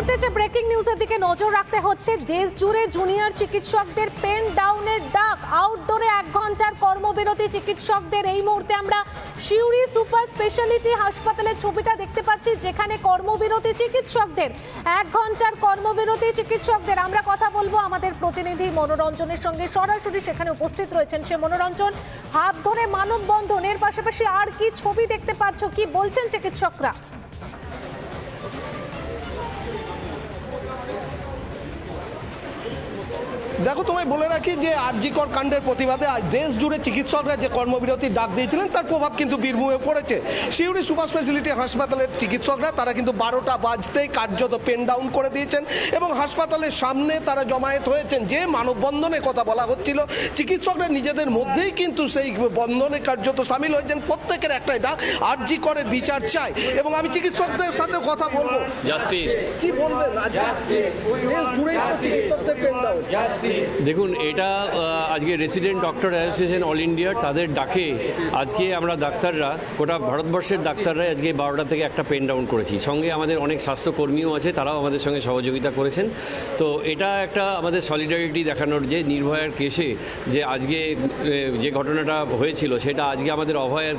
মুহূর্তে যে ব্রেকিং নিউজের দিকে নজর রাখতে হচ্ছে, দেশ জুড়ে জুনিয়র চিকিৎসকদের পেন ডাউনের ডাক। আউটডোরে 1 ঘন্টার কর্মবিরতি চিকিৎসকদের। এই মুহূর্তে আমরা সিউড়ি সুপার স্পেশালিটি হাসপাতালের ছবিটা দেখতে পাচ্ছি, যেখানে কর্মবিরতি চিকিৎসকদের 1 ঘন্টার কর্মবিরতি চিকিৎসকদের। আমরা কথা বলবো আমাদের প্রতিনিধি মনোরঞ্জনের সঙ্গে, সরাসরি সেখানে উপস্থিত রয়েছেন সে মনোরঞ্জন। হাত ধরে মানববন্ধনের পাশাপাশি আর কি ছবি দেখতে পাচ্ছ, কি বলছেন চিকিৎসকরা? দেখো, তোমায় বলে রাখি যে আরজিকর কাণ্ডের প্রতিবাদে আজ দেশ জুড়ে চিকিৎসকরা যে কর্মবিরতির ডাক দিয়েছিলেন তার প্রভাব কিন্তু বীরভূমে পড়েছে। সিউড়ি সুপার স্পেশালিটি হাসপাতালের চিকিৎসকরা তারা কিন্তু 12টা বাজতেই কার্যত পেন ডাউন করে দিয়েছেন এবং হাসপাতালের সামনে তারা জমায়েত হয়েছেন। যে মানববন্ধনের কথা বলা হচ্ছিল, চিকিৎসকরা নিজেদের মধ্যেই কিন্তু সেই বন্ধনে কার্যত সামিল হয়েছেন। প্রত্যেকের একটাই ডাক, আরজিকরের বিচার চাই। এবং আমি চিকিৎসকদের সাথে কথা বলবো। কি বলবেন দেশ জুড়ে চিকিৎসকদের পেন ডাউন? দেখুন, এটা আজকে রেসিডেন্ট ডক্টর অ্যাসোসিয়েশন অল ইন্ডিয়ার তাদের ডাকে আজকে আমরা ডাক্তাররা, গোটা ভারতবর্ষের ডাক্তাররা আজকে 12টা থেকে একটা পেন ডাউন করেছি। সঙ্গে আমাদের অনেক স্বাস্থ্যকর্মীও আছে, তারাও আমাদের সঙ্গে সহযোগিতা করেছেন। তো এটা একটা আমাদের সলিডারিটি দেখানোর, যে নির্ভয়ার কেসে যে আজকে যে ঘটনাটা হয়েছিল সেটা আজকে আমাদের অভয়ার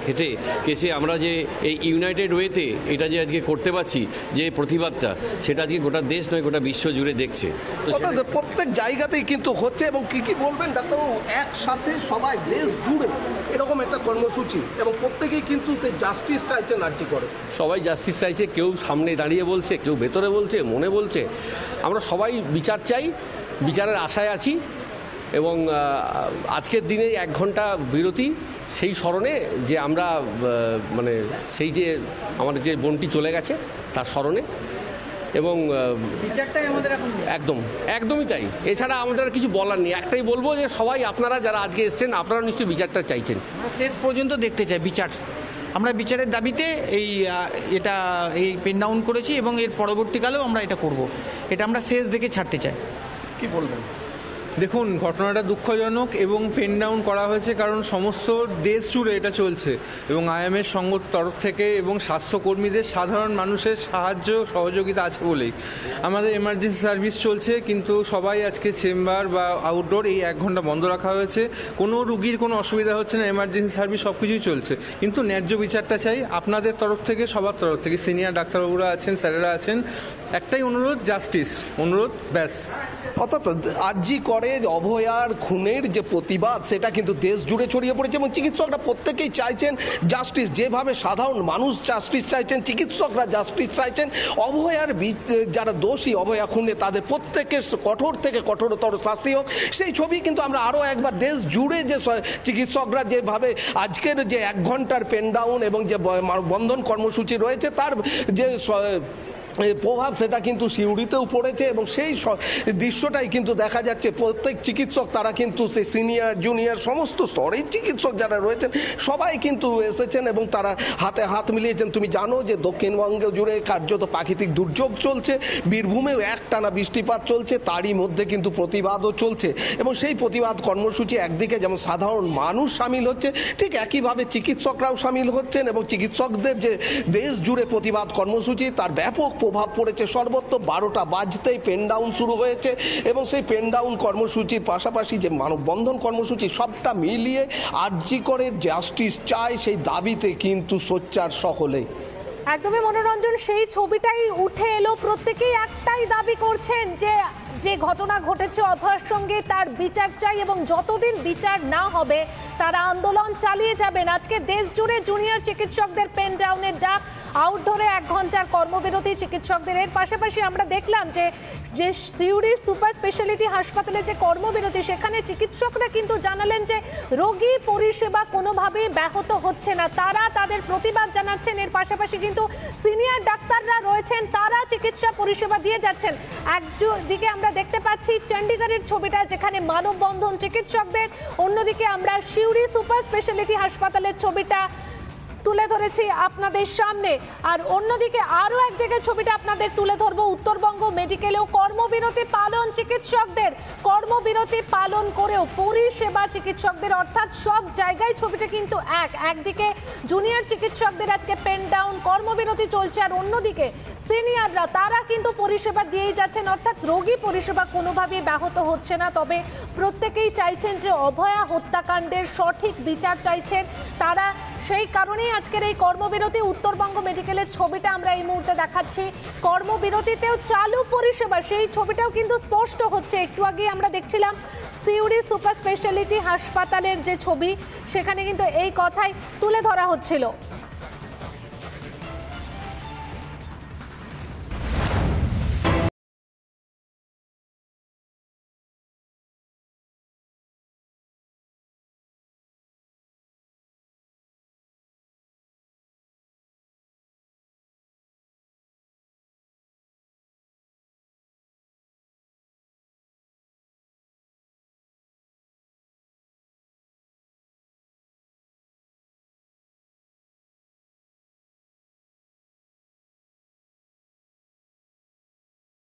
কেসে আমরা যে এই ইউনাইটেড ওয়েতে এটা যে আজকে করতে পারছি, যে প্রতিবাদটা, সেটা আজকে গোটা দেশ নয় গোটা বিশ্ব জুড়ে দেখছে। তো প্রত্যেক জায়গাতেই কিন্তু হচ্ছে। এবং কি বলবেন ডাক্তারবাবু, একসাথে সবাই দেশ জুড়ে এরকম একটা কর্মসূচি এবং প্রত্যেকেই কিন্তু সেই জাস্টিস চাইছেন। আরজি করে সবাই জাস্টিস চাইছে, কেউ সামনে দাঁড়িয়ে বলছে, কেউ ভেতরে বলছে, মনে বলছে। আমরা সবাই বিচার চাই, বিচারের আশায় আছি। এবং আজকের দিনে 1 ঘন্টা বিরতি, সেই স্মরণে যে আমরা মানে সেই যে আমাদের যে বোনটি চলে গেছে তার স্মরণে। এবং একদমই তাই। এছাড়া আমাদের কিছু বলার নেই। একটাই বলবো যে সবাই, আপনারা যারা আজকে এসছেন, আপনারা নিশ্চয়ই বিচারটা চাইছেন। শেষ পর্যন্ত দেখতে চাই বিচার। আমরা বিচারের দাবিতে এই পেন ডাউন করেছি এবং এর পরবর্তীকালেও আমরা এটা করব। এটা আমরা শেষ দেখে ছাড়তে চাই। কি বলবেন? দেখুন, ঘটনাটা দুঃখজনক এবং পেন ডাউন করা হয়েছে কারণ সমস্ত দেশ জুড়ে এটা চলছে এবং আইএমএর তরফ থেকে এবং স্বাস্থ্যকর্মীদের, সাধারণ মানুষের সাহায্য সহযোগিতা আছে বলেই আমাদের এমার্জেন্সি সার্ভিস চলছে। কিন্তু সবাই আজকে চেম্বার বা আউটডোর এই 1 ঘন্টা বন্ধ রাখা হয়েছে। কোনো রুগীর কোনো অসুবিধা হচ্ছে না, এমার্জেন্সি সার্ভিস সব কিছুই চলছে। কিন্তু ন্যায্য বিচারটা চাই আপনাদের তরফ থেকে, সবার তরফ থেকে। সিনিয়র ডাক্তারবাবুরা আছেন, স্যারেরা আছেন, একটাই অনুরোধ, জাস্টিস অনুরোধ, ব্যাস। অর্থাৎ আরজি করে অভয়ার খুনের যে প্রতিবাদ, সেটা কিন্তু দেশ জুড়ে ছড়িয়ে পড়েছে এবং চিকিৎসকরা প্রত্যেকেই চাইছেন জাস্টিস। যেভাবে সাধারণ মানুষ জাস্টিস চাইছেন, চিকিৎসকরা জাস্টিস চাইছেন। অভয়ার যারা দোষী অভয়া খুনে, তাদের প্রত্যেকের কঠোর থেকে কঠোরতর শাস্তি হোক, সেই ছবি কিন্তু আমরা আরও একবার দেশ জুড়ে যে চিকিৎসকরা যেভাবে আজকের যে 1 ঘন্টার পেন ডাউন এবং যে বন্ধন কর্মসূচি রয়েছে তার যে প্রভাব, সেটা কিন্তু সিউড়িতেও পড়েছে এবং সেই দৃশ্যটাই কিন্তু দেখা যাচ্ছে। প্রত্যেক চিকিৎসক তারা কিন্তু সেই সিনিয়র জুনিয়র সমস্ত স্তরের চিকিৎসক যারা রয়েছেন সবাই কিন্তু এসেছেন এবং তারা হাতে হাত মিলিয়েছেন। তুমি জানো যে দক্ষিণবঙ্গ জুড়ে কার্যত প্রাকৃতিক দুর্যোগ চলছে, বীরভূমেও একটানা বৃষ্টিপাত চলছে, তারই মধ্যে কিন্তু প্রতিবাদও চলছে। এবং সেই প্রতিবাদ কর্মসূচি একদিকে যেমন সাধারণ মানুষ সামিল হচ্ছে, ঠিক একইভাবে চিকিৎসকরাও সামিল হচ্ছেন এবং চিকিৎসকদের যে দেশ জুড়ে প্রতিবাদ কর্মসূচি তার ব্যাপক প্রভাব পড়েছে। সর্বত্র 12টা বাজতেই পেন ডাউন শুরু হয়েছে এবং সেই পেন ডাউন কর্মসূচির পাশাপাশি যে মানববন্ধন কর্মসূচি, সবটা মিলিয়ে আরজি করে জাস্টিস চাই, সেই দাবিতে কিন্তু সোচ্চার সকলেই। একদমই মনোরঞ্জন, সেই ছবিটাই উঠে এলো। প্রত্যেকেই একটাই দাবি করছেন যে ঘটনা ঘটেছে অভয়ার সঙ্গে, তার বিচার চাই এবং যতদিন বিচার না হবে তারা আন্দোলন চালিয়ে যাবেন। আজকে দেশ জুড়ে জুনিয়র চিকিৎসকদের পেন ডাউনের ডাক, আউটডোরে 1 ঘন্টার কর্মবিরতি চিকিৎসকদের। এর পাশাপাশি আমরা দেখলাম যে সিউড়ি সুপার স্পেশালিটি হাসপাতালে যে কর্মবিরতি, সেখানে চিকিৎসকরা কিন্তু জানালেন যে রোগী পরিষেবা কোনোভাবেই ব্যাহত হচ্ছে না, তারা তাদের প্রতিবাদ জানাচ্ছেন। এর পাশাপাশি কিন্তু সিনিয়র ডাক্তাররা রয়েছেন, তারা চিকিৎসা পরিষেবা দিয়ে যাচ্ছেন। একদিকে আমরা দেখতে পাচ্ছি চণ্ডীগড়ের ছবিটা, যেখানে মানববন্ধন চিকিৎসকদের, অন্যদিকে আমরা সিউড়ি সুপার স্পেশালিটি হাসপাতালের ছবিটা তুলে ধরেছি আপনাদের সামনে। আর অন্যদিকে আরও এক জায়গায় ছবিটা আপনাদের তুলে ধরবো, উত্তরবঙ্গ মেডিকেলেও কর্মবিরতি পালন চিকিৎসকদের, কর্মবিরতি পালন করেও পরিষেবা চিকিৎসকদের, অর্থাৎ সব জায়গায় ছবিটা কিন্তু একদিকে জুনিয়র চিকিৎসকদের আজকে পেন ডাউন কর্মবিরতি চলছে, আর অন্যদিকে সিনিয়ররা তারা কিন্তু পরিষেবা দিয়েই যাচ্ছেন, অর্থাৎ রোগী পরিষেবা কোনোভাবেই ব্যাহত হচ্ছে না। তবে প্রত্যেকেই চাইছেন যে অভয়া হত্যাকাণ্ডের সঠিক বিচার চাইছেন তারা, সেই কারণেই আজকের এই কর্মবিরতি। উত্তরবঙ্গ মেডিকেলের ছবিটা আমরা এই মুহূর্তে দেখাচ্ছি, কর্মবিরতিতেও চালু পরিষেবা সেই ছবিটাও কিন্তু স্পষ্ট হচ্ছে। একটু আগে আমরা দেখছিলাম সিউড়ি সুপার স্পেশালিটি হাসপাতালের যে ছবি, সেখানে কিন্তু এই কথাই তুলে ধরা হচ্ছিল।